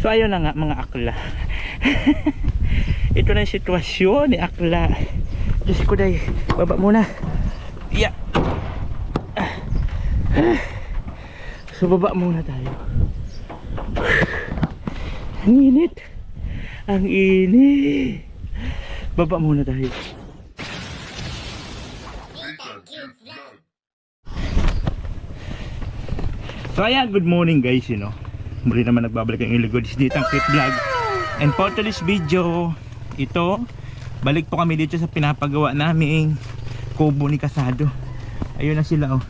So ayun na nga mga akla. Ito na yung sitwasyon ni akla. Diyos ko day, baba muna. Yeah. So baba muna tayo. Ang init. Ang init. Baba muna tayo. So ayan, good morning guys, you know. Muli naman nagbabalik ang Iligods dito ang Kit Vlog. And for today's video, ito, balik po kami dito sa pinapagawa naming kubo ni Kasado. Ayun na sila, oh.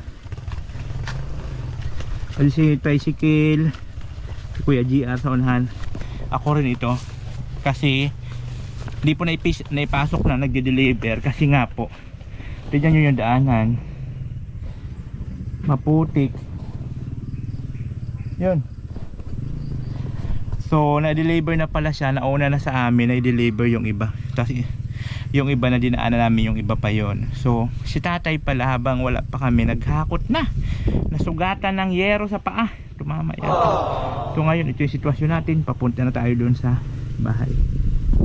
Ayun si Tricycle, si Kuya GR sa unahan. Ako rin ito. Kasi hindi po naipasok na nagde-deliver. Kasi nga po, tignan nyo yung daanan, maputik. Yun. So na-deliver na pala siya. Nauna na sa amin, na-deliver yung iba. Kasi yung iba na dinaanan namin, yung iba pa yon. So si tatay pala, habang wala pa kami, naghakot na. Nasugatan ng yero sa paa. Tumama yan. So ngayon, ito yung sitwasyon natin. Papunta na tayo doon sa bahay.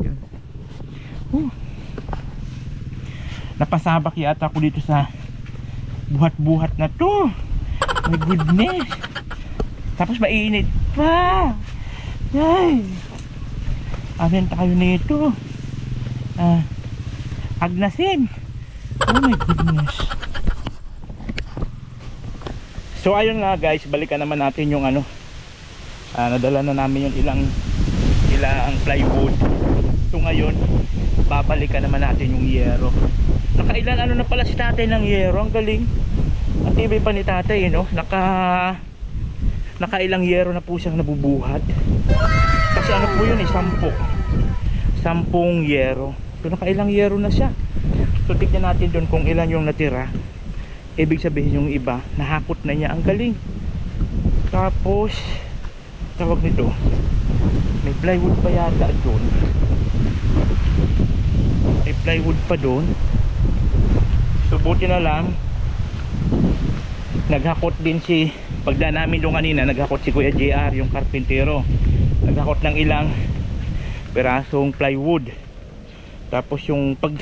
Yun. Napasabak yata ako dito sa buhat-buhat na to. My goodness. Tapos mainit pa. Ay. Amin tayo nito. Agnasin. Oh my goodness. So ayun nga guys, balikan naman natin yung ano. Nadala na namin yung ilang plywood. So ngayon, babalikan naman natin yung yero. Nakailan ano na pala si tatay ng yero. Ang galing. Ang tibay pa ni tatay, no? Nakailang yero na po siyang nabubuhat. Kasi ano po yun, 10 yero. So nakailang yero na siya. So tignan natin doon kung ilan yung natira. Ibig sabihin yung iba, nahakot na niya. Ang galing. Tapos tawag nito, may plywood pa yata doon. May plywood pa doon. So buti na lang, naghakot din si, pagdaan namin doon kanina, naghakot si Kuya JR, yung karpintero. Naghakot ng ilang perasong plywood. Tapos yung pag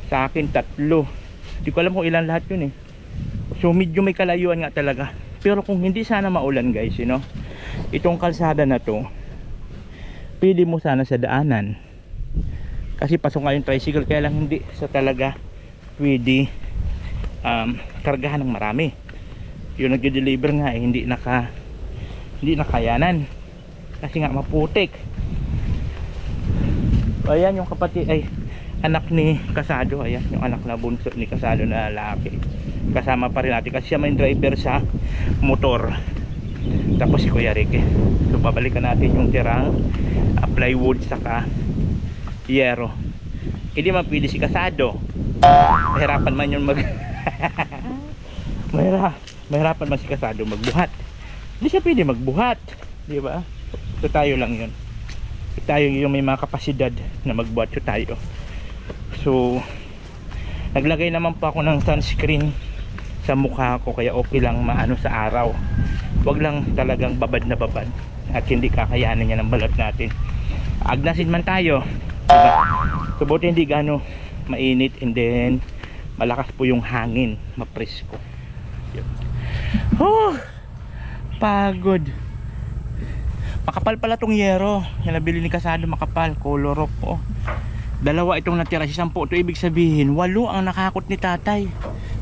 sa akin 3. Hindi ko alam kung ilan lahat yun eh. So medyo may kalayuan nga talaga. Pero kung hindi sana maulan guys, you know, itong kalsada na to, pili mo sana sa daanan. Kasi pasok nga yung tricycle, kaya lang hindi sa talaga pwede kargahan ng marami. Yung nagde-deliver nga eh, hindi nakayanan kasi nga maputik. Ayan yung kapatid, ay anak ni Kasado. Ayan yung anak na bunso ni Kasado na lalaki. Kasama pa rin natin kasi siya may driver sa motor. Tapos si Kuya Rick. So babalikan natin yung tirang plywood saka yero. Hindi man pwede si Kasado. Mahirapan man yun mahirapan man si Kasado magbuhat. Hindi siya pwede magbuhat, di ba? So tayo lang yun. Tayo yung may mga kapasidad na magbuhat. So tayo. So naglagay naman pa ako ng sunscreen sa mukha ko, kaya okay lang maano sa araw. Wag lang talagang babad na babad at hindi kakayanin niya ng balat natin. Agnasin man tayo, diba? So buti hindi gano mainit, and then malakas po yung hangin, mapresko. Oh, pagod. Makapal pala tong yero yung nabili ni Kasado, makapal, color po. Dalawa itong natira, 10 ito, ibig sabihin 8 ang nakakot ni tatay,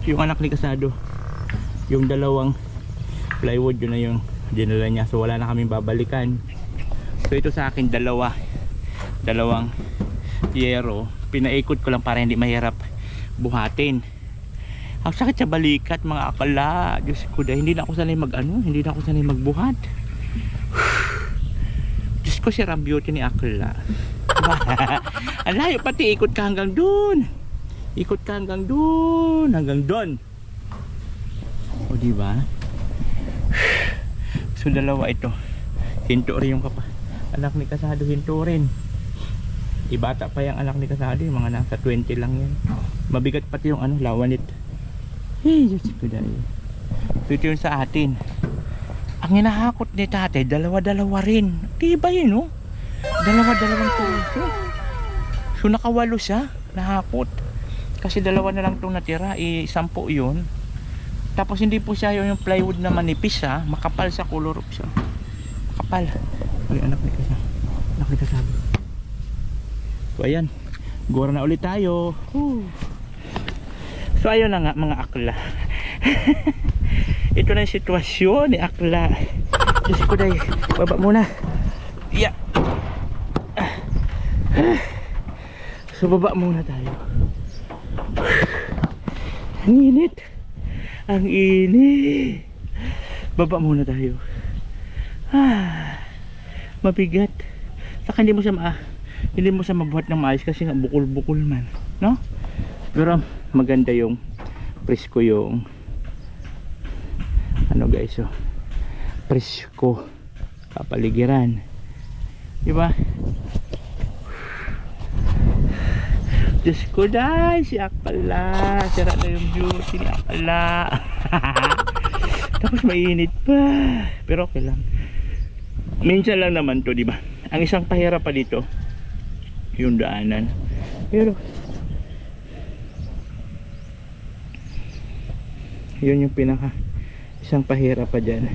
yung anak ni Kasado. Yung dalawang plywood, yun na yung dinala niya. So wala na kaming babalikan. So ito sa akin, dalawang yero. Pinaikot ko lang para hindi mahirap buhatin. Ang sakit sa balikat mga akala. Diyos ko, hindi na ako sanay magbuhat. Diyos ko, si Ram Beauty ni akala. Ang layo, pati ikot ka hanggang dun. Hanggang dun. O diba? So dalawa ito. Hinto rin yung anak ni Kasado, hinto rin. Ibata pa yung anak ni Kasado, yung mga nasa 20 lang yan. Mabigat pati yung lawanit. Hey, Diyos ko dahil. So ito yung sa atin. Ang hinahakot ni tatay, dalawa-dalawa rin. Diba yun, no? Dalawa-dalawang tulo. So nakawalo siya, nahakot. Kasi dalawa na lang itong natira, 10 yun. Tapos hindi po siya yung plywood na manipis ha, makapal sa color of siya. Makapal. Ay, anak ni Kasado. So ayan, gora na ulit tayo. So ayun na nga mga akla. Ito na yung sitwasyon ni akla. Diyos ko day, baba muna. Yeah. So baba muna tayo. Ang init. Ang init. Baba muna tayo. Mabigat. Saka hindi mo siya mabuhat ng maayos kasi nga bukol-bukol man, no? Pero maganda yung presko yung ano guys, oh. Presko kapaligiran. Diba? Diyos ko dahil si Akala. Sira na yung beauty ni Akala. Tapos mainit pa. Pero okay lang. Minsan lang naman to, diba? Ang isang pahirap pa dito yung daanan. Pero yun yung pinaka isang pahirap pa dyan.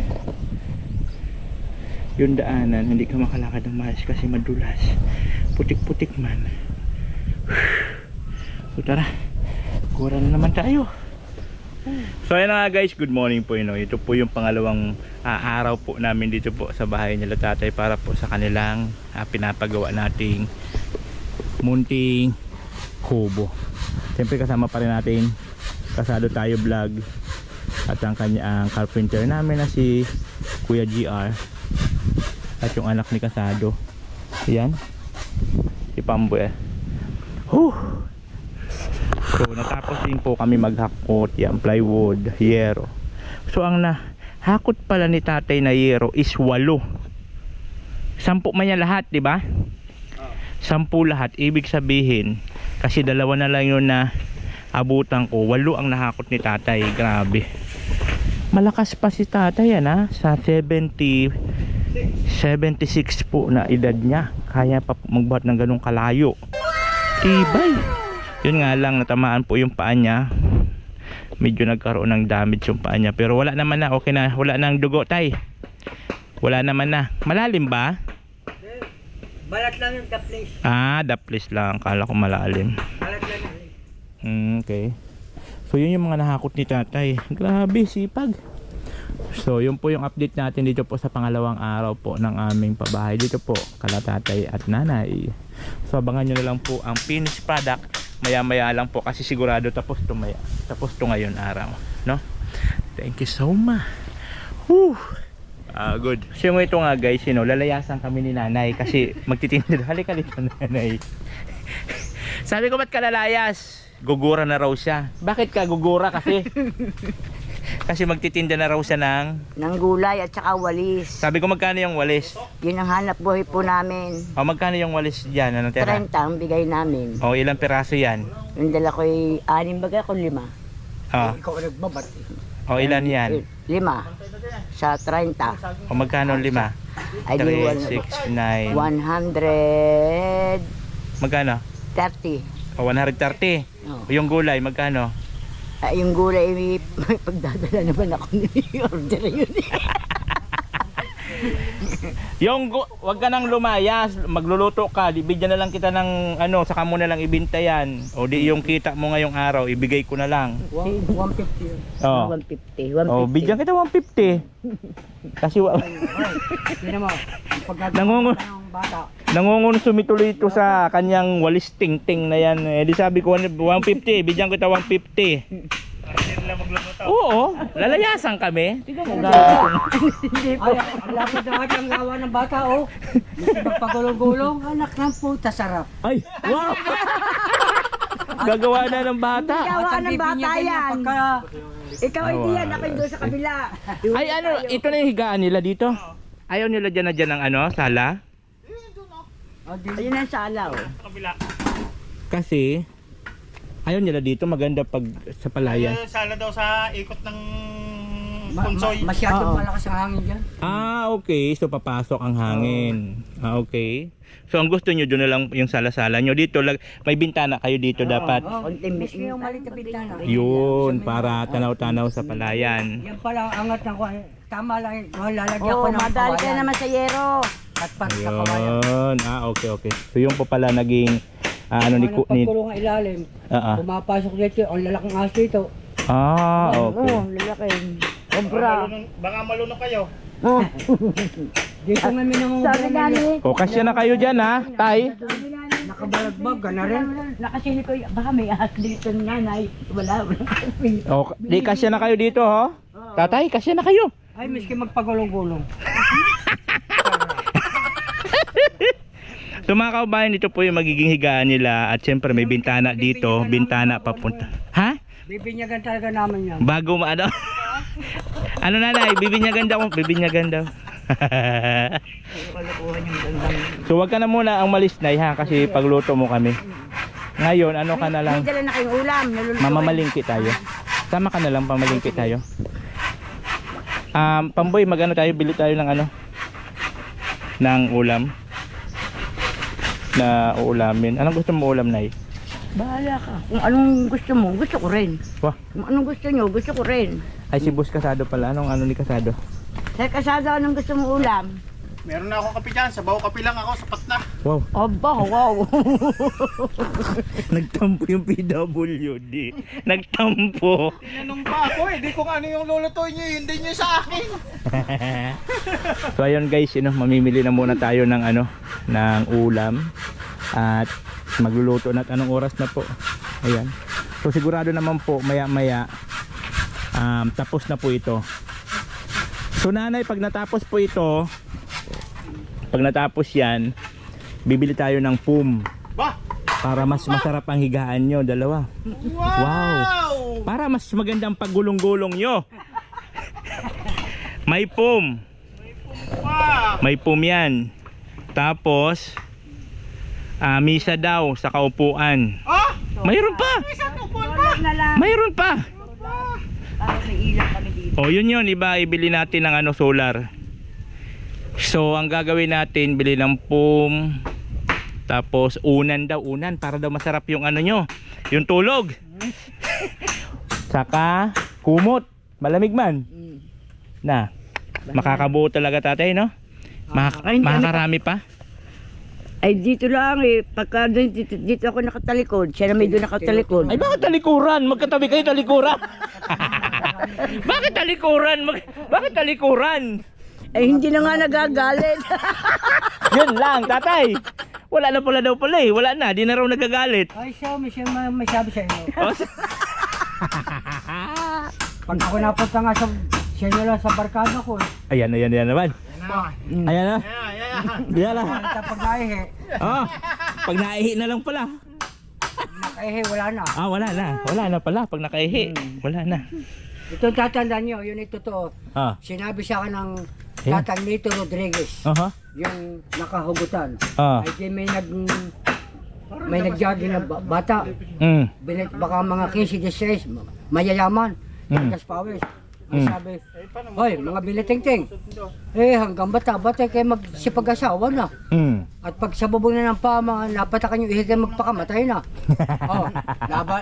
Yung daanan, hindi ka makalakad ng maayos kasi madulas. Putik-putik man. So tara, kura na naman tayo. So ayun na nga guys, good morning po yun. Ito po yung pangalawang araw po namin dito po sa bahay nila tatay para po sa kanilang pinapagawa nating munting kubo. Siyempre kasama pa rin natin Kasado Tayo Vlog at ang kanyang carpenter namin na si Kuya GR at yung anak ni Kasado. Ayan, si Pamboy. So natapos din po kami maghakot yan, plywood, yero. So ang nahakot pala ni tatay na yero is 8. 10 man yan lahat, di ba? 10 lahat, ibig sabihin kasi dalawa na lang yun na abutan ko, 8 ang nahakot ni tatay. Grabe, malakas pa si tatay yan ha, sa 76 po na edad niya, kaya pa magbuhat ng ganung kalayo. Tibay. Yun nga lang, natamaan po yung paa niya. Medyo nagkaroon ng damage yung paa niya. Pero wala naman na, okay na. Wala nang dugo tay. Wala naman na. Malalim ba? Balat lang yung daplis. Daplis lang. Kala ko malalim. Balat lang yung okay. So yun yung mga nahakot ni tatay. Grabe, sipag. So yun po yung update natin dito po sa pangalawang araw po ng aming pabahay dito po kala tatay at nanay. So abangan nyo na lang po ang finished product maya maya lang po kasi sigurado tapos to ngayon araw, no? Thank you so much. Good. So yung ito nga guys, lalayasan kami ni nanay kasi magtitinda. Halika dito nanay. Sabi ko ba't ka lalayas? Gugura na raw siya. Bakit ka gugura kasi? Kasi magtitinda na raw siya ng gulay at saka walis. Sabi ko magkano yung walis? Yun ang hanap buhay po namin. Magkano yung walis dyan? Anong tira? 30 ang bigay namin. Ilang piraso yan? Yung dala ko ay 6 bagay ko 5. Ikaw ang nagbabat. Ilan yan? 5 sa 30. Magkano 5? Ay di 3, 6, 9 100. Magkano? 30. 130. Yung gulay magkano? Yung gulay may pagdadala naman ako ni order yun. Wag ka nang lumayas, magluluto ka, bigyan na lang kita ng saka mo na lang ibenta yan. O di yung kita mo ngayong araw, ibigay ko na lang. 150. 150. Bigyan kita 150. Kasi Hindi mo. nangungonsume tuloy ito sa kanyang walis ting-ting na yan. Di sabi ko 150, bigyan kita 150. Oo, lalayasan kami. Tingnan mo Hindi po. Ang lapit na ang gawa ng bata, oh. Hindi magpagulong-gulong. Anak ng puta, sarap. Ay, wow! Gagawa na ng bata. Gawa ng bata yan. Ikaw hindi yan, ako doon sa kabila. Ay ito na yung higaan nila dito. Ayaw nila dyan na dyan ng sala? Ayun ang sala, oh. Kasi ayaw nila dito, maganda pag sa palayan. Sala daw sa ikot ng Masyadong Oo. malakas ang hangin dyan. Ah, okay. So papasok ang hangin. Ah, okay. So ang gusto nyo doon na lang yung sala-sala nyo dito. May bintana kayo dito dapat. Konting Miski yung maliit na bintana. Yun, para tanaw-tanaw sa palayan. Yan pala ang angat ng kuwan. Tama lang yun. Lalagyan ko Oo, ng madali ka kawayan. naman sa yero. At pat sa kawayan. Ayun. Ah, okay, okay. So yung po pala naging ano ni Pagkulong ang ilalim. Pumapasok dito. Ang lalaking aso ito. Ah, Oo, okay. lalaki. Obra. Baka malunok kayo. Oh, Dito kami nang sabi gani. O, kasya na kayo dyan ha, tay. nakabalagbag ka na rin. Nakasili ko, baka may ahas dito ng nanay. Wala. O, di kasya na kayo dito ho. Tatay, kasya na kayo. Ay, miski magpagulong-gulong. So mga kaubayan, dito po yung magiging higaan nila. At syempre may bintana dito, bintana papunta. Ha? Bibinyagan talaga namin yan. Bago maano. Ano nanay, bibinyagan daw. Bibinyagan daw. So wag ka na muna ang malis na ha, kasi pagluto mo kami. Ngayon, ano ka na lang, May dala na kayong ulam. Naluluto. mamamalingki tayo. Sama ka na lang, pamalingki tayo. Pamboy, magano tayo, bili tayo ng ano, ng ulam na uulamin. Anong gusto mo ulam, Nay? Bahala ka. Kung anong gusto mo, gusto ko rin. Wah, Kung anong gusto nyo, gusto ko rin. ay si Boss Kasado pala. Anong ano ni Kasado? Sa kasada, anong gusto mo ulam? Meron na ako kape dyan, sabaw kape lang ako, sapat na. Wow, Aba, wow. nagtampo yung PWD. Nagtampo. Tinanong pa ako di ko ano yung lulutuin nyo, hindi nyo sa akin. So ayun guys, mamimili na muna tayo ng ano, ng ulam at magluluto na at anong oras na po. Ayan. So sigurado naman po maya-maya tapos na po ito. So nanay, pag natapos po ito, pag natapos yan, bibili tayo ng pum Ba? para mas masarap ang higaan nyo, dalawa. Wow! Para mas magandang paggulong-gulong nyo. May pum. Wow! May pum yan. Tapos misa daw sa kaupuan. Ah! Mayroon pa. Isang upuan pa! na lang. Mayroon pa. Para may ilang kami dito. O yun, iba ibili natin ng ano, solar. So ang gagawin natin, bili ng pum. Tapos unan daw, unan para daw masarap yung ano nyo, yung tulog. Saka kumot, malamig man. Na, makakabuo talaga tatay, no? Makakarami pa. Ay, dito lang eh. Pagka dito ako nakatalikod, siya na may doon nakatalikod. Ay, bakit talikuran? Magkatabi kayo talikuran. Bakit talikuran? Bakit talikuran? Ay, hindi na nga nagagalit. Yun lang, tatay. Wala na pala daw pala eh. Wala na, di na raw nagagalit. Ay, siya, may sabi sa inyo. O, Pag ako napunta nga sa siya lang sa barkada ko. ayan naman. Ayan na. Ayan na. Pag naihi, Oh, pag naihi na lang pala. nakaihi, wala na. Wala na. Wala na pala. Pag nakaihi, wala na. Ito tatandaan nyo, yun ito totoo. Sinabi sa akin ng Ayan. Tatang Nito Rodriguez, Aha. yung nakahugutan. Ah. Ay di may nagjogging na bata. Baka mga 15-16, mayayaman. Pagkas pawis. Ay sabi, hoy, mga biliting-ting. Hanggang bata-bata kayo magsipag-asawa na. At pag sa bubong na ng pama, napatakan yung ihi kayo magpakamatay na.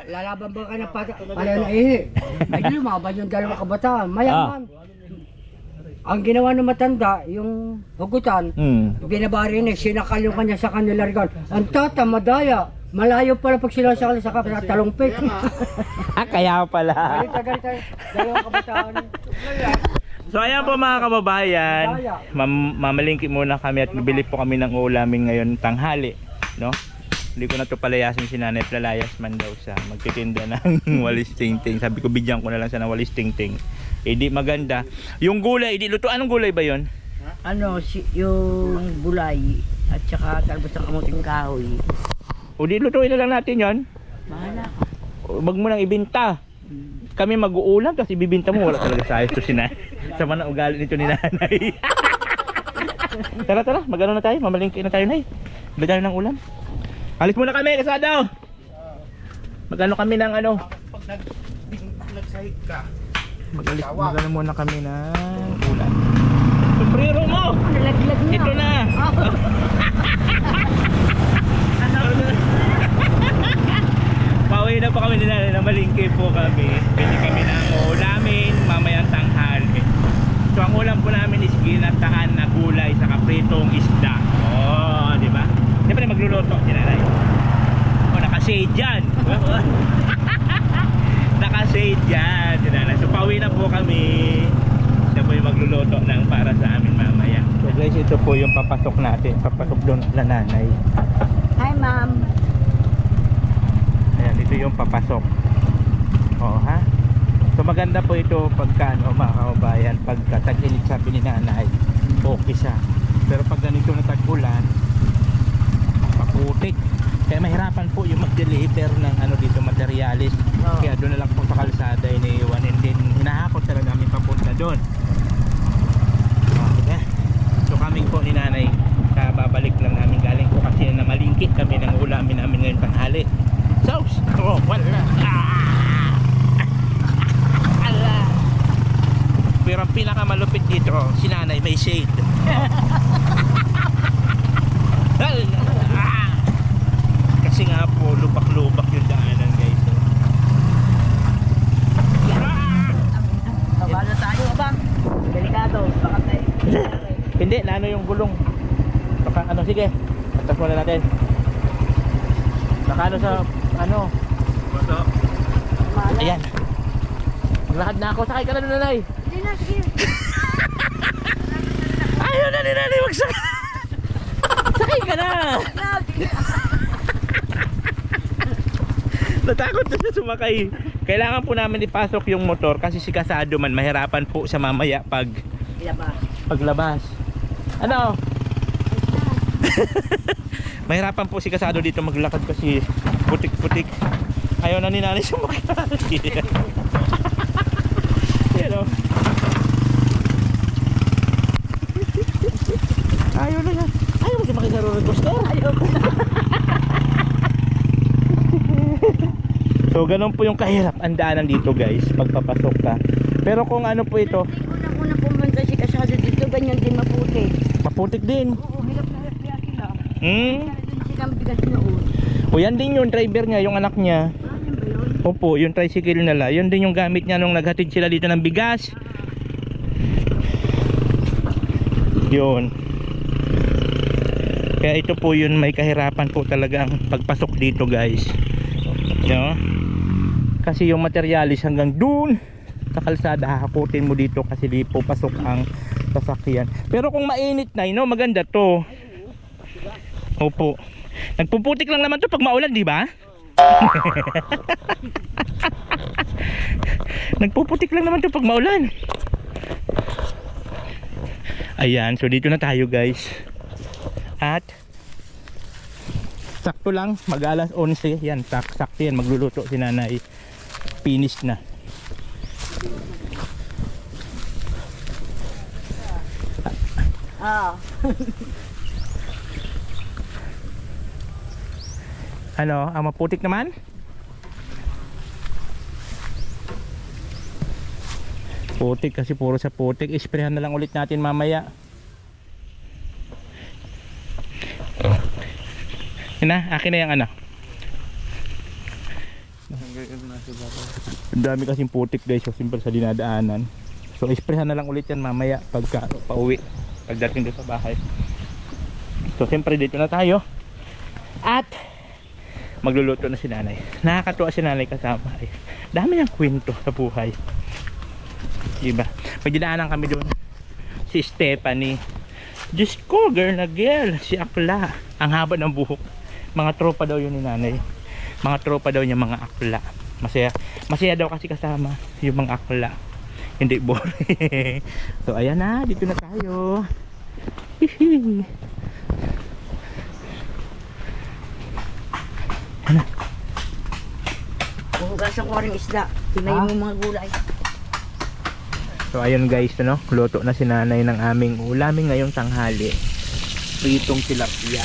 Lalaban ba ka ng palayo na ihi? Ay lumaban yung dalawang kabataan, mayaman. Ang ginawa ng matanda, yung hugutan, binabari niya, sinakal yung kanya sa kanila rigan. Ang tata, madaya. Malayo pala pag sila sakal sa talongpik. Kaya pala. Galit-galit tayo. Dalawang kabataan. So ayan po mga kababayan, mamalingki muna kami at bibili po kami ng ulamin ngayon tanghali, no? Hindi ko na to palayasin si Nanay, Plalayas man daw sa magtitinda ng walis tingting. Sabi ko bigyan ko na lang siya ng walis tingting. Di maganda. Yung gulay, di luto. Anong gulay ba yon? Ano, yung bulay at saka talbos ng kamuting kahoy. O di lutuin na lang natin yon. Bahala ka. Wag mo nang ibinta. Kami mag-uulam kasi bibinta mo, wala talaga sa ayos to si Nanay. Sama na ugali nito ni Nanay. Tara, magano na tayo, mamalingki na tayo, Nay. Bili tayo ng ulam. Alis muna kami, Kasado. Magano kami ng ano? Pag nagsahig ka, Magano muna kami ng ulan. Sombrero mo! Nalaglag na. Ito na! Pauwi na po kami nila na malingki po kami. Pwede kami ng ulamin mamayang tanghali. So ang ulam po namin is ginataan na gulay sa kapritong isda. Oh, di ba? Di ba na magluluto si nanay? Oh, naka-shade dyan. Naka-shade dyan si nanay. So pauwi na po kami. Siya po yung magluluto ng para sa amin mamaya. So guys, ito po yung papasok natin. Papasok doon sa nanay. Hi, ma'am. Ayan, ito yung papasok. Oh, ha? So maganda po ito pagka mga kababayan, pagka tag-init sabi ni nanay, okay siya. Pero pag ganito na tag-ulan, paputik. Kaya mahirapan po yung mag-deliver ng dito materialis. Kaya doon na lang po sa kalsada iniiwan, and then hinahakot talaga namin papunta doon. Okay. So kaming po ni nanay, babalik lang namin, galing po kasi na malingkit kami ng ulamin namin ngayon tanghali. So, wala. Pero ang pinakamalupit dito, si nanay may shade. Kasi nga po, lubak-lubak yung daanan, guys. Kabalo tayo, abang. Delikado. Baka tayo. Hindi, nano yung gulong. Baka sige. Atas muna natin. Nakano sa, ayan. Maglakad na ako, sakay ka na doon, nanay. Hindi na, sige. Ayaw na ni nanay magsakay. Sakay ka na. Natakot na siya sumakay. Kailangan po namin ipasok yung motor kasi si kasado man, mahirapan po sa mamaya paglabas. Ano? Mahirapan po si kasado dito maglakad kasi putik-putik. Ayaw na ni nanay sumakay. You know. Ayaw na yan. Ayaw mo siya makisarunod gusto. Ayaw. So ganun po yung kahirap ang daanan dito, guys, pagpapasok ka. Pero kung ano po ito, Unang-una pumunta si kasado dito, ganyan din maputi. maputik din. Oo, hirap na hirap kaya sila. Hmm? Kaya din silang bigas noon. O yan din yung driver niya, yung anak niya. Ano ba yun? Opo, yung tricycle nila. Yun din yung gamit niya nung naghatid sila dito ng bigas. Yun. Kaya ito po yun, may kahirapan po talaga ang pagpasok dito, guys. No? Kasi yung materialis hanggang dun sa kalsada, hahakutin mo dito kasi di po pasok ang sasakyan. Pero kung mainit na, no, maganda to. Opo. Nagpuputik lang naman to pag maulan, di ba? Nagpuputik lang naman to pag maulan. Ayan, so dito na tayo, guys. At sakto lang, mag-alas 11. Yan, sakto yan, magluluto si nanay. Finish na. Ano, ang maputik naman? Putik kasi puro sa putik. Isprehan na lang ulit natin mamaya. Yun na, akin na yung ano. Ang dami kasing putik, guys, so simple sa dinadaanan. So isprehan na lang ulit yan mamaya pagka pauwi, pagdating doon sa bahay. So siyempre dito na tayo. At magluluto na si nanay. Nakakatuwa si nanay kasama. Ay, dami niyang kwento sa buhay. Diba? Pagdinaanan kami doon, si Stephanie. Diyos ko, girl na girl. Si Akla. Ang haba ng buhok. Mga tropa daw yun ni nanay. Mga tropa daw niya, mga Akla. Masaya. Masaya daw kasi kasama yung mga Akla. Hindi boring. So ayan na, dito na tayo. Hihi. Ano? Hugasan ko rin isda. Tinayin mo mga gulay. So ayun, guys, ano, luto na si nanay ng aming ulamin ngayong tanghali. Pritong tilapia.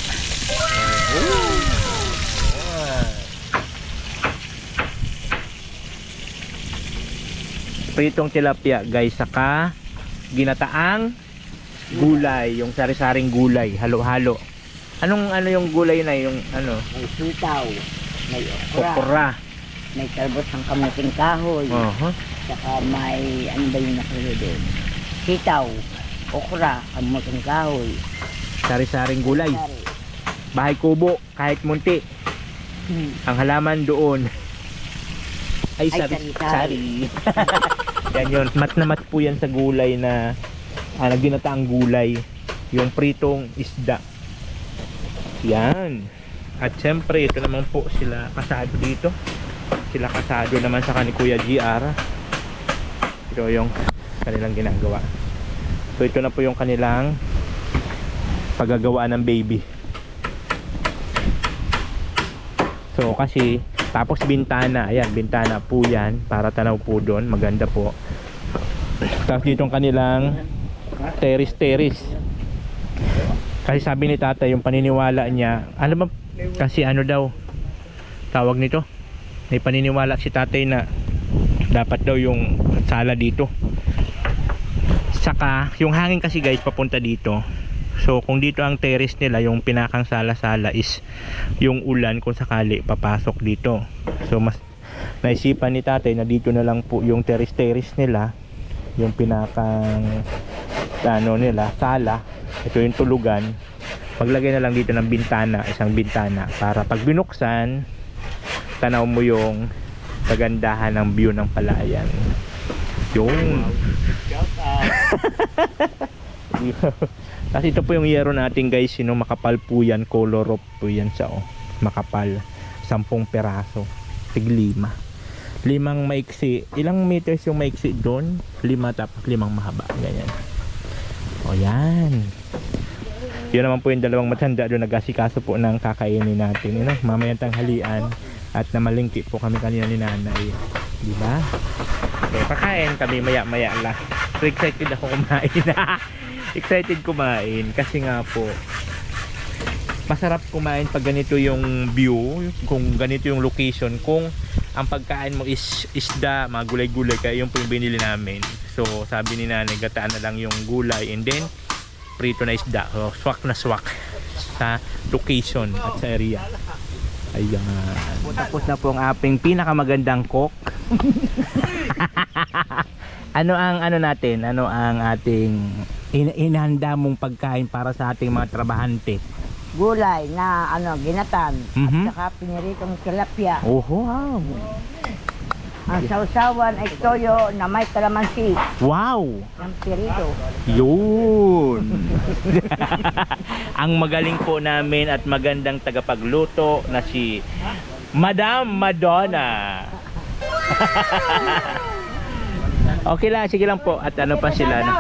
pritong tilapia guys, saka ginataang gulay, yung sari-saring gulay, halo-halo. Ano yung gulay na yung ano? May sitaw, may okra, Okra. may talbos ng kamuting kahoy, saka may ano ba yung nakalagay doon? Sitaw, okra, kamuting kahoy. Sari-saring gulay. Sari. Bahay kubo, kahit munti. Ang halaman doon ay Ay, sari-sari. Yan yun. Mat na mat po yan sa gulay na ginataang gulay. Yung pritong isda. Yan. At syempre, ito naman po sila kasado dito. Sila kasado naman sa ni Kuya GR. Ito yung kanilang ginagawa. So ito na po yung kanilang paggagawa ng baby. So kasi tapos bintana, ayan, bintana po yan para tanaw po doon, maganda po. Tapos dito ang kanilang terrace. Kasi sabi ni tatay, yung paniniwala niya, ano ba, kasi ano daw tawag nito, may paniniwala si tatay na dapat daw yung sala dito. Saka yung hangin kasi guys papunta dito. So kung dito ang terrace nila, yung pinakang sala-sala is yung ulan kung sakali papasok dito. So mas naisipan ni tatay na dito na lang po yung terrace nila, yung pinakang ano nila, sala. Ito yung tulugan. Maglagay na lang dito ng bintana, isang bintana, para pag binuksan, tanaw mo yung kagandahan ng view ng palayan. Yung kasi ito po yung yero natin guys, makapal po yan, color of po yan sa makapal, 10 peraso, tig 5 maiksi. Ilang meters yung maiksi doon? 5 tapos 5 mahaba, ganyan. O yan, yun naman po yung dalawang matanda doon, nag-asikaso po ng kakainin natin, mamayang tanghalian. At namalingki po kami kanina ni nanay, diba? So kakain kami maya-maya lang. So excited ako kumain. Excited kumain kasi nga po masarap kumain pag ganito yung view, kung ganito yung location, kung ang pagkain mo is isda, mga gulay-gulay, kaya yung po yung binili namin. So sabi ni nanay, gataan na lang yung gulay and then prito na isda. So swak na swak sa location at sa area. Ayan. Tapos na po ang ating pinakamagandang cook. Ano ang natin? Ano ang ating inihanda mong pagkain para sa ating mga trabahante? Gulay na ginatan, Mhm. at saka piniritong tilapia. Oh, wow. Ang sausawan ay toyo na may kalamansi Wow. ng pirito. Yun. Ang magaling po namin at magandang tagapagluto na si Madam Madonna. Okay lang, sige lang po. At ano pa sila na?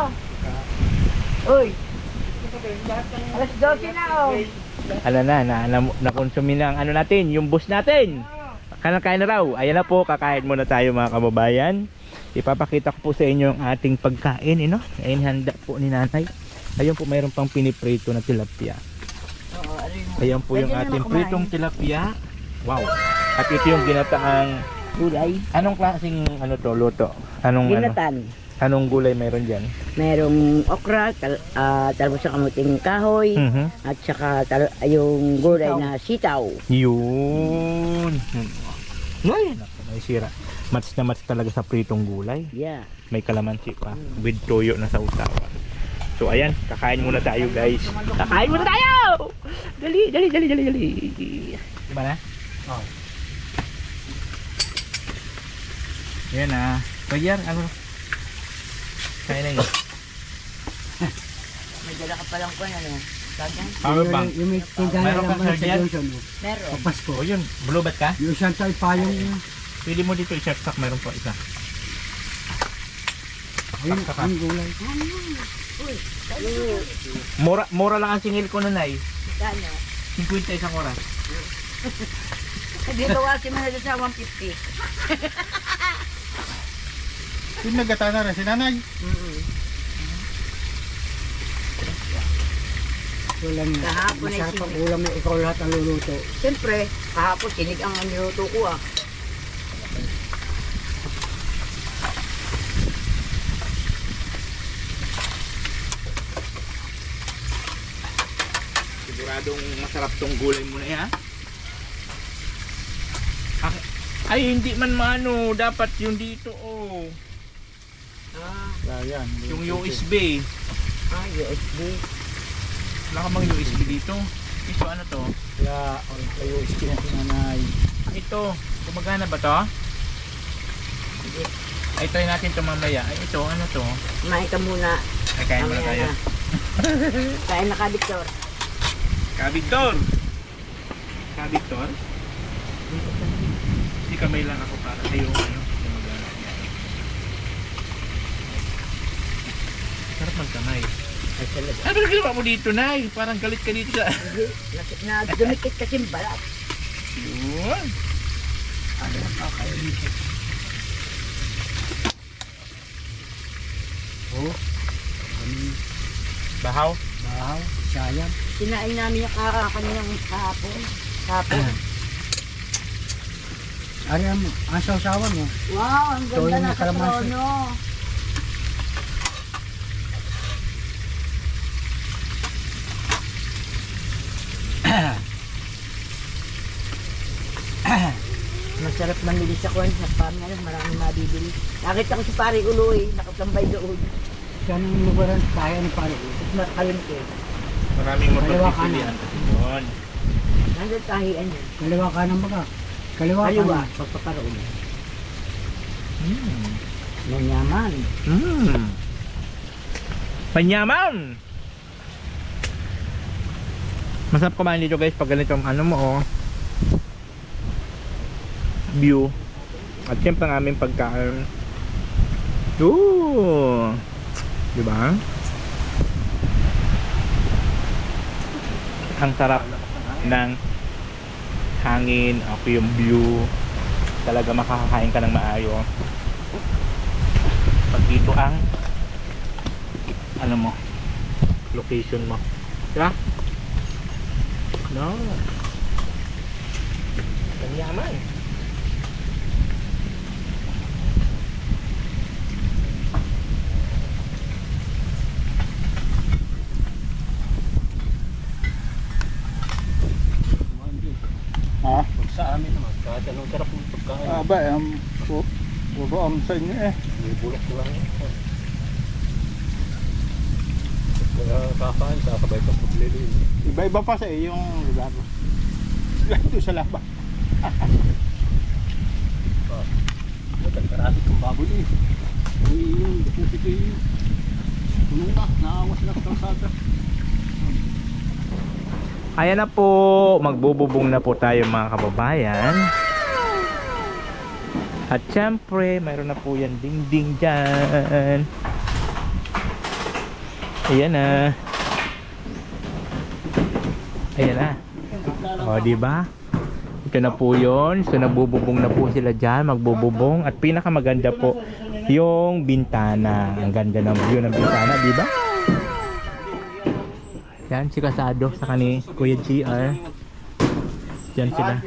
Uy! Alas 12 na Ano na konsumi na ang natin, yung bus natin. Kain na raw. Ayan na po, kakain muna tayo mga kababayan. Ipapakita ko po sa inyo yung ating pagkain, Ayun, handa po ni nanay. Ayun po, mayroon pang piniprito na tilapia. Ayan po yung ating pritong tilapia. Wow. At ito yung ginataang gulay. anong klaseng luto? Anong Ginatan. anong gulay mayroon diyan? Merong okra, talbos ng kamuting kahoy, at saka yung gulay na sitaw. Yun. Ay, may sira. Mats na mats talaga sa pritong gulay. Yeah. May kalamansi pa with toyo na sausawan. So ayan, kakain muna tayo guys. Kakain muna tayo! Dali. Diba na? Oh. Yan na. Pagyan, kain na yun. May dala ka palang kwan, Power bank. Yung may tindahan Meron naman kang sa sardiyan? Johnson. Meron. Papasko. O yun, bulubat ka? Yung isang tayo payong yun. Pili mo dito i-short stock, meron po isa. Ayun, Saka. ang gulay. Mura lang ang singil ko nanay. Kano? 50 isang oras. Dito kasi mo na sa 150. Yung nagata na rin si nanay. Wala nga. Kahapon ay Masarap ang sinig. ulam na ikaw lahat ang luluto. Siyempre, kahapon sinig ang niluto ko Siguradong masarap tong gulay mo na yan. Ay, hindi man maano. Dapat yung dito, oh. Yan. Yung USB. USB. Wala ka bang USB dito? Ito, ano to? Kaya, USB na sinanay. Ito, gumagana ba to? Ay, try natin ito mamaya. Ay, ito, ano to? Kumain ka muna. Ay, kain muna tayo. Kain na ka, Victor. Ka-Victor! Ka-Victor? Hindi kamay lang ako para sa'yo. Ano? Gumagana. Sarap magkamay. Ay, talaga. Ano ba ginawa mo dito, Nay? Parang galit ka dito sa... Hindi, dumikit kasi yung balat. Yun. Oh, Bahaw? bahaw, sayang. Sinain namin yung kanilang kahapon. Kahapon. Ari ang sausawan mo. Wow, ang Tuloy ganda na na sa kalamansi. trono. Masarap mamili sa kwan sa pamilya, maraming mabibili. Nakita ko si Pare Uloy, nakatambay doon. Saan ang lugaran kaya ni pare? Makalimti. Maraming Kaliwa mapagpipilian. Yun. Nandun kahian yan. Kaliwa ka ng baga. Kaliwa ka Kaliwa, ng. pagpaparoon. Mm. Nanyaman. Mm. Panyaman! Masarap kumain dito guys pag ganitong ano mo oh. View. At siyempre ang aming pagkain. Ooh! Diba? Ang sarap ng hangin, ako yung view. Talaga makakakain ka ng maayos. Pag dito ang ano mo, location mo. Diba? No. Ang yaman. Ha? Sa amin naman, kahit anong sarap ng pagkain. Aba, bubuam sa inyo eh. May bulok ko lang. Kaya kakain, kakabay ka maglilin. Iba-iba pa sa yung lugar. Ito sa laba. Magkarasik kong baboy eh. Uy, yung putik eh. Puno na, naawas na sa kalsada. Ayan na po, magbububong na po tayo mga kababayan. At syempre, mayroon na po yan ding-ding dyan. Ayan na. Ayan na. O, diba? Ito na po yun. So, nagbububong na po sila dyan. Magbububong. At pinakamaganda po, yung bintana. Ang ganda ng view ng bintana, diba? Yan, si Kasado sa kani Kuya GR. Yan sila.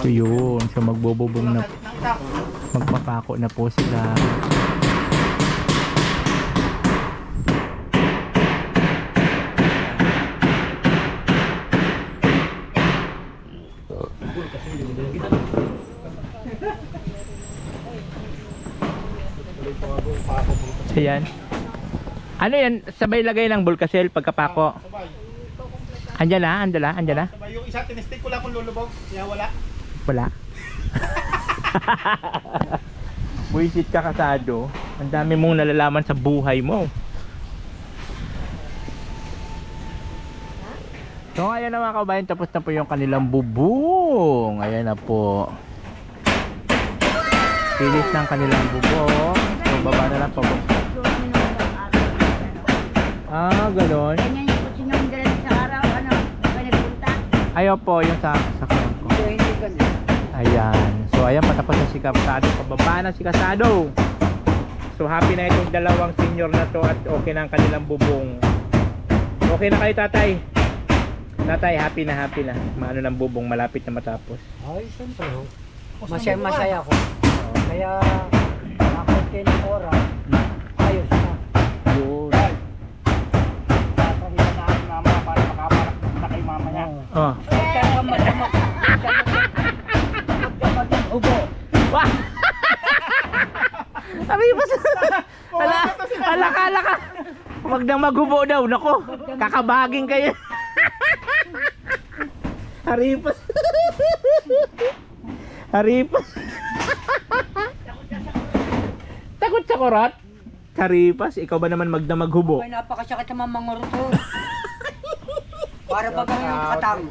So yun. So magbububong na. Magpapako na po sila. So yan. Ano yan? Sabay lagay ng bulkasel pagkapako. Andyan na, andyan na, andyan na. Sabay yung isa, tinistik ko lang kung lulubog. Kaya wala. Wala. Buisit ka Kasado. Ang dami mong nalalaman sa buhay mo. So ayan na mga kabayan, tapos na po yung kanilang bubong. Ayan na po. Finish ng kanilang bubong. So baba na lang po. Ah, gano'n. Ganyan yung sinundan sa araw, ano, nagpunta. Ayaw po yung sa sakyan ko. So, hindi ganun. Ayan. So ayan, patapos na si Kasado. Pababa na si Kasado. So happy na itong dalawang senior na to at okay na ang kanilang bubong. Okay na kayo tatay? Tatay, happy na happy na. Maano ng bubong, malapit na matapos. Ay, siyempre ho. Masaya-masaya ko. Kaya, nakakunti ng oras, ayos na. Yun. Sasahihan namin mama para Oh. Ubo. Wah! Haripas! Ala ka! Huwag nang maghubo daw. Nako, kakabaging kayo. Haripas! Haripas! Takot sa kurat? Haripas, ikaw ba naman magdamaghubo? Ay, napakasakit naman mga ruto. Para ba ganun yung katang?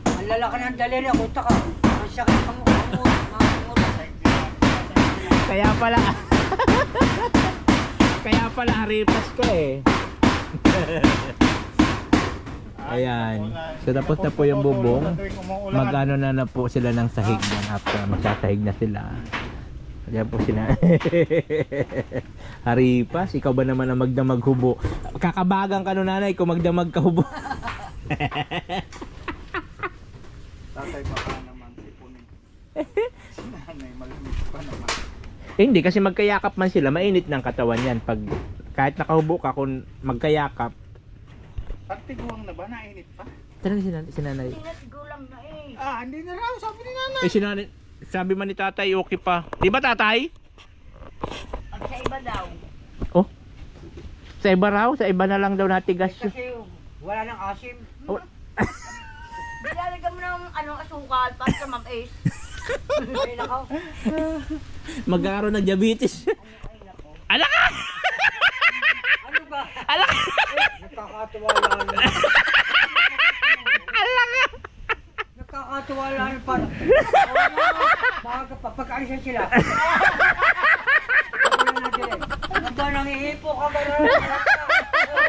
Ang lalaki ng daliri, ako taka. Ang sakit ng mga Kaya pala haripas ko eh. Ayan. So tapos na po yung bubong. Magano na po sila ng sahig yan after magsasahig na sila. Kaya po sila. Haripas, ikaw ba naman ang magdamaghubo? Kakabagang ka no nanay kung magdamag kahubo. Tatay baka naman sipunin. Si nanay malamig pa naman. Hindi kasi magkayakap man sila, mainit ng katawan yan. Pag kahit nakahubo ka kung magkayakap. Pagtiguang na ba? Nainit pa? Talaga si nanay. Gulang na eh. Ah, hindi na raw. Sabi ni nanay. Si nanay, sabi man ni tatay okay pa. Di ba tatay? Ang sa iba daw. Oh. Sa iba raw, sa iba na lang daw natigas yun. Kasi wala nang asim. Oh. Lalagyan mo ng asukal para sa mabis. Ay, nakaw. Magkakaroon ng diabetes. Ala ka! Ano ba? Ala ka! Nakakatuwala na. Nakakatuwala na para. Pagkakalisan sila. Ano ba nangihipo ka ba rin?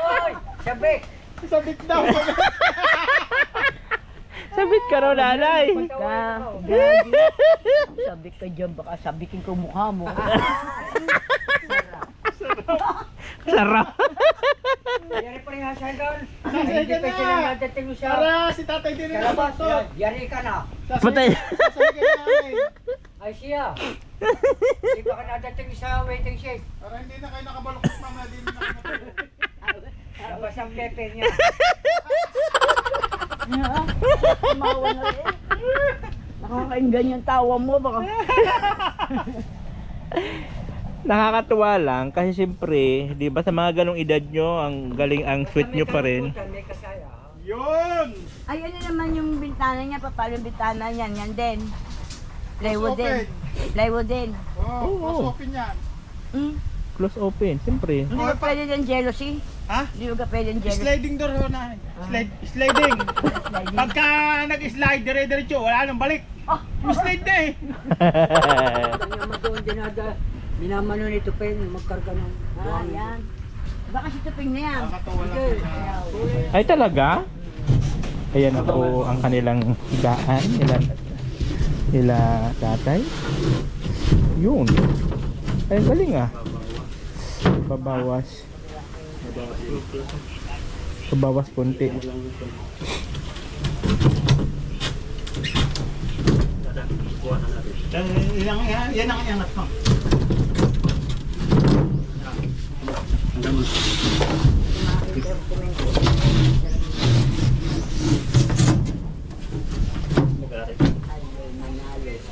Oy! Sabik! Sabit daw. Sabit ka raw nanay. Sabi ka dyan, baka sabikin ko mukha mo. Sarap. Yari pa rin hasan doon. Sasay Hindi ka pa sila na. nadating siya. Para si tatay din Sa na labas, bastos. yari ka na. Patay. Sasay ka na nanay. Ay siya. Hindi pa ka nadating sa waiting shift. Para hindi na kayo nakabalukot mamaya. Hindi na kayo nakatulog. Labas ang pepe niya. Tumawa na rin. Nakakainggan yung tawa mo, baka. Nakakatuwa lang kasi siyempre, 'di ba sa mga ganong edad nyo, ang galing ang sweet nyo pa rin. May kasaya. Yun! Ay, ano naman yung bintana niya, papalo yung bintana niyan, yan din. Plywood din. Plywood din. Oh, Oo. mas open yan. Hmm? Close open, siyempre. Hindi ba pwede yung jealousy? Ha? Hindi ba pwede yung jealousy? Sliding door ho na. Sliding. Pagka nag-slide, dire-diretso, wala nang balik. Yung slide na eh. Kanya mo doon minamano nito pen, magkarga ng Ah, yan. Baka si Tuping na yan. Nakakatawa lang. Ay talaga? Ayan na po ang kanilang higaan nila tatay. Yun. Ay galing ah. Babawas. Babawas konti. Yan ang iangat mo.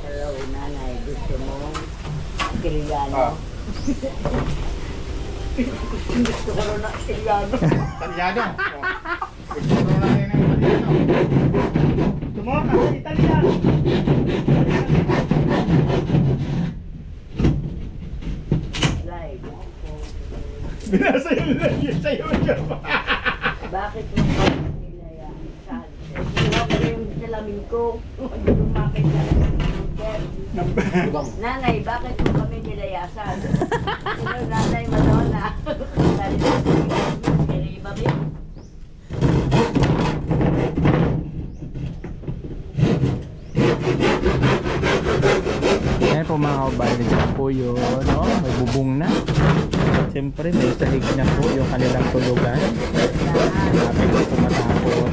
Hello, nanay. Gusto mo? Kiriano. Gusto ko rin ng kiriano. Italiano. Gusto mo na rin ng Italiano. Gusto mo? Kasi Italiano. Live. Binasa yung lagi sa YouTube. Bakit mo kami nila yan? Saan? Sino ko yung salamin ko? Hindi lumapit na number. Nanay, bakit mo kami nilayasan? Sino nanay Madonna? Dali na. Kaya iba ba yun? Ayan po mga kabalik na po yun, no? May bubong na. Siyempre may sahig na po yung kanilang tulugan. Happy po po matapos.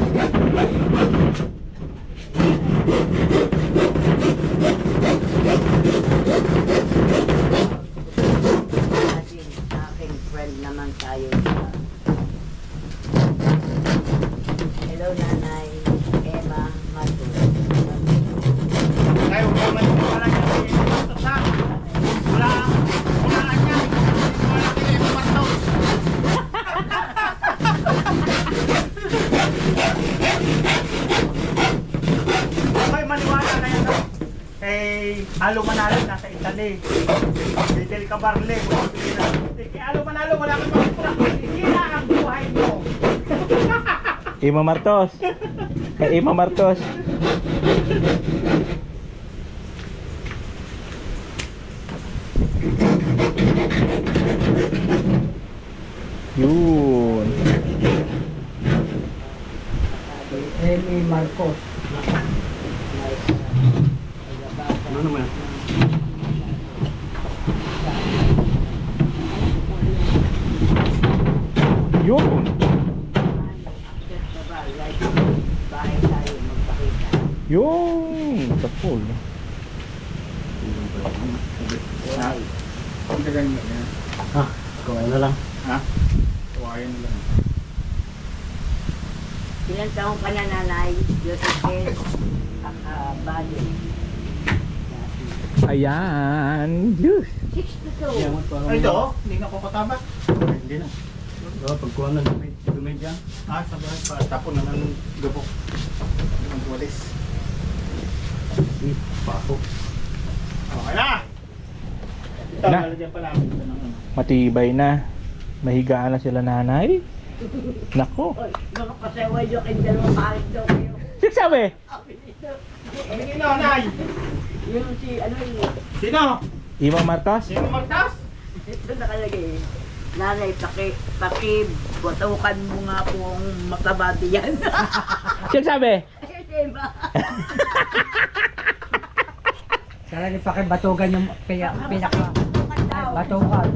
Kasi aking friend naman tayo sa Hello, Nanay Emma Matos. Tayo, kung may wala niya kay Martos ha. Wala niya. Wala kay Martos. Okay, maniwala na yan. Alo Manalo nasa Italy. Del Cabarle, Alo Manalo wala kang makikita. Hila ang buhay mo. Ima Martos. Kay Ima Martos. Yun. Amy Marcos. Ano naman? Yun. Bahay tayo magpakita. Yun. Sa pool. Ang gagang yan. Ha? Kuha na lang. Ha? Tuwayan na lang. Ilan taong ka na, Nanay? Josephine Bali. Ayan. Diyos. 62. Ay, ito? Hindi na ko kataba. Hindi na. Pagkuha na dumay dyan. Ah, sabay pa. Tapon na ng gabok. Ang walis. Pasok. Okay na! Ito, Na. lalagyan pa namin ito ng ano. Matibay na. Mahigaan na sila nanay. Nako. Oy, mga pasaway yung kay dalawang parit daw kayo. Sabi? Sino, Nay? Yung si, ano yun? Sino? Ima Martos? Sino magtas? Ito nakalagay. Nanay, pakibatukan mo nga kung makabati yan. Sino sabi? Diba? Kaya ipakibatugan yung pinaka batukan.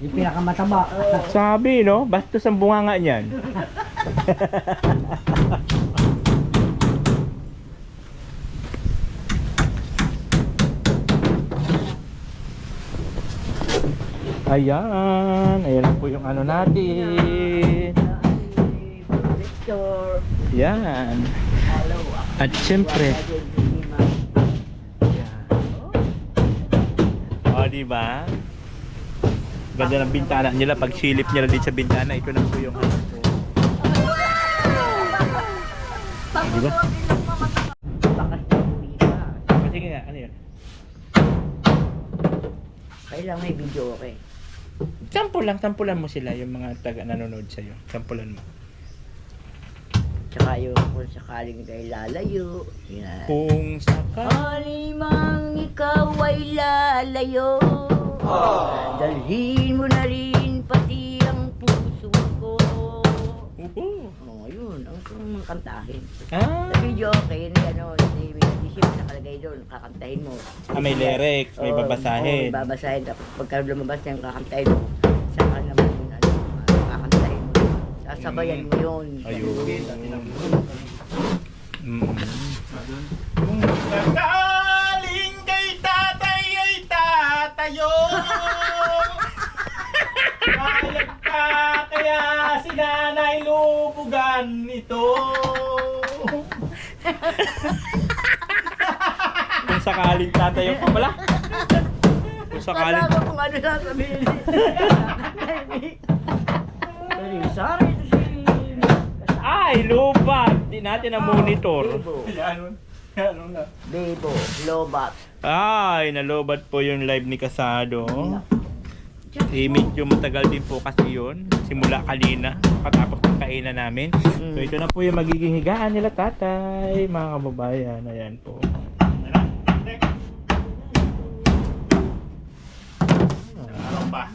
Yung pinakamataba. Sabi, no? Bastos ang bunganga niyan. Ayan. Ayan na po yung ano natin. Victor. Yan. Hello. At syempre. O, diba? Ganda ng bintana nila. Pag silip nila dito sa bintana, ito na po yung ano po. Diba? Bakas na uwi pa. Sige nga, ano yun? Kailangan may video, okay? Sampulan mo sila yung mga taga nanonood sa'yo. Sampulan mo. Tsaka yung kung sakaling kayo lalayo. Yan. Kung saka... Alimang ikaw ay lalayo. Dalhin mo na rin pati ang puso ko. Oh, yun. Ang gusto mong kantahin. Ah, Sa video, okay, ano, isip nakalagay doon, kakantahin mo. may lyrics, may Oo, babasahin. oo, may babasahin. Tapos pagka lumabas yung kakantahin mo, saka naman yun, ano, kakantahin mo. Sasabayan mo yun. Ayun. Mm. Kung sakaling kay tatay ay tatayo. Bayag ka kaya si nanay lubugan ito. Kung sakaling tatayo pa pala. Kung sakaling... Wala ko kung ano sasabihin. Sorry, ito si... Ay, lupa! Di natin na monitor. Bebo. Ano na? Bebo. Lobat. Ay, nalobat po yung live ni Kasado. Medyo matagal din po kasi yun. Simula kanina, katapos ng kainan namin. So ito na po yung magiging higaan nila tatay, mga kababayan. Ayan po. Ano pa?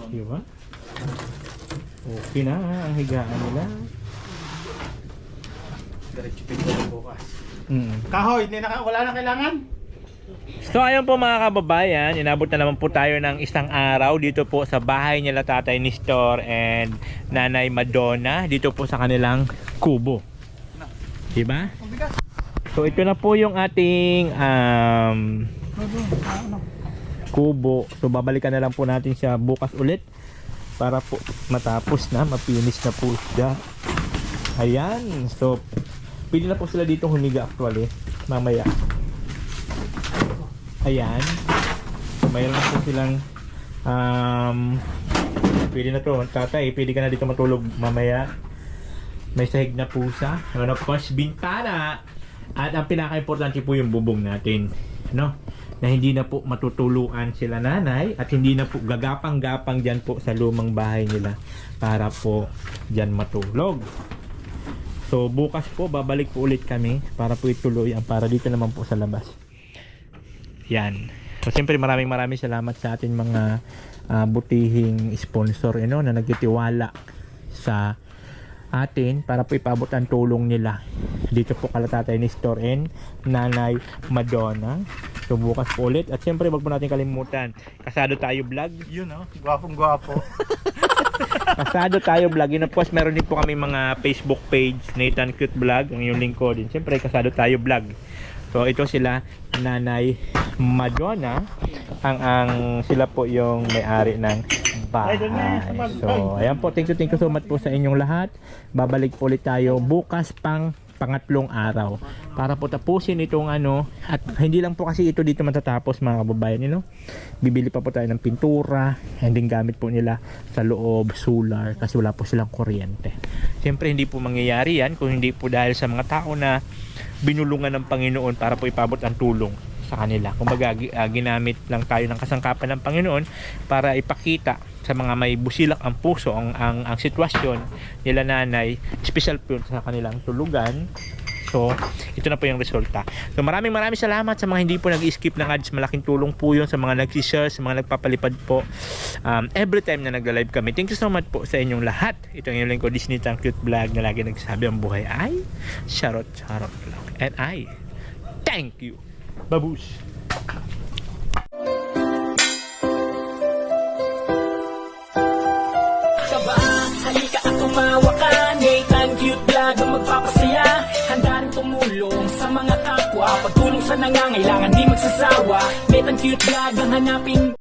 Diba? Okay na ang higaan nila. Diretso tingnan bukas. Mm. Kahoy, wala na kailangan? So ayun po mga kababayan, inabot na naman po tayo ng isang araw dito po sa bahay nila Tatay Nestor and Nanay Madonna dito po sa kanilang kubo. Diba? So ito na po yung ating kubo. So babalikan na lang po natin siya bukas ulit para po matapos na, mapinis na po siya. Ayan. So, pwede na po sila dito humiga actually. Mamaya. Ayan. So, mayroon na po silang pwede na to. Tatay, pwede ka na dito matulog mamaya. May sahig na pusa. And of course, bintana. At ang pinaka-importante po yung bubong natin. No? Na hindi na po matutuluan sila nanay at hindi na po gagapang-gapang dyan po sa lumang bahay nila para po dyan matulog. So bukas po babalik po ulit kami para po ituloy ang para dito naman po sa labas. Yan. So siyempre maraming salamat sa ating mga butihing sponsor na nagtitiwala sa atin para po ipabot ang tulong nila. Dito po kala Tatay Nestor and Nanay Madonna. So bukas po ulit. At siyempre wag po natin kalimutan, Kasado Tayo Vlog. Yun oh, gwapong-gwapo. Kasado Tayo Vlog. Yun, of course, meron din po kami mga Facebook page, Nathan Cute Vlog, ang yung link ko din. Siyempre, Kasado Tayo Vlog. So, ito sila, Nanay Madonna. Ang sila po yung may-ari ng bahay. So, ayan po. Thank you so much po sa inyong lahat. Babalik po ulit tayo bukas pangatlong araw para po tapusin itong at hindi lang po kasi ito dito matatapos mga kababayan, bibili pa po tayo ng pintura and then gamit po nila sa loob, solar, kasi wala po silang kuryente. Siyempre hindi po mangyayari yan kung hindi po dahil sa mga tao na binulungan ng Panginoon para po ipabot ang tulong sa kanila. Kumbaga ginamit lang tayo ng kasangkapan ng Panginoon para ipakita sa mga may busilak ang puso ang sitwasyon nila nanay, special po sa kanilang tulugan. So, ito na po yung resulta. So, maraming salamat sa mga hindi po nag-skip ng ads. Malaking tulong po yun sa mga nag-share, sa mga nagpapalipad po every time na nag-live kami. Thank you so much po sa inyong lahat. Ito yung link ko, Disney Tang Cute Vlog, na lagi nagsabi ang buhay ay charot lang. And I thank you. Babush! Halika at tumawa ka, Nathan Cute Vlog ang magpapasaya. Handa rin tumulong sa mga kapwa, pagtulong sa nangangailangan di magsasawa. Nathan Cute Vlog ang hanapin.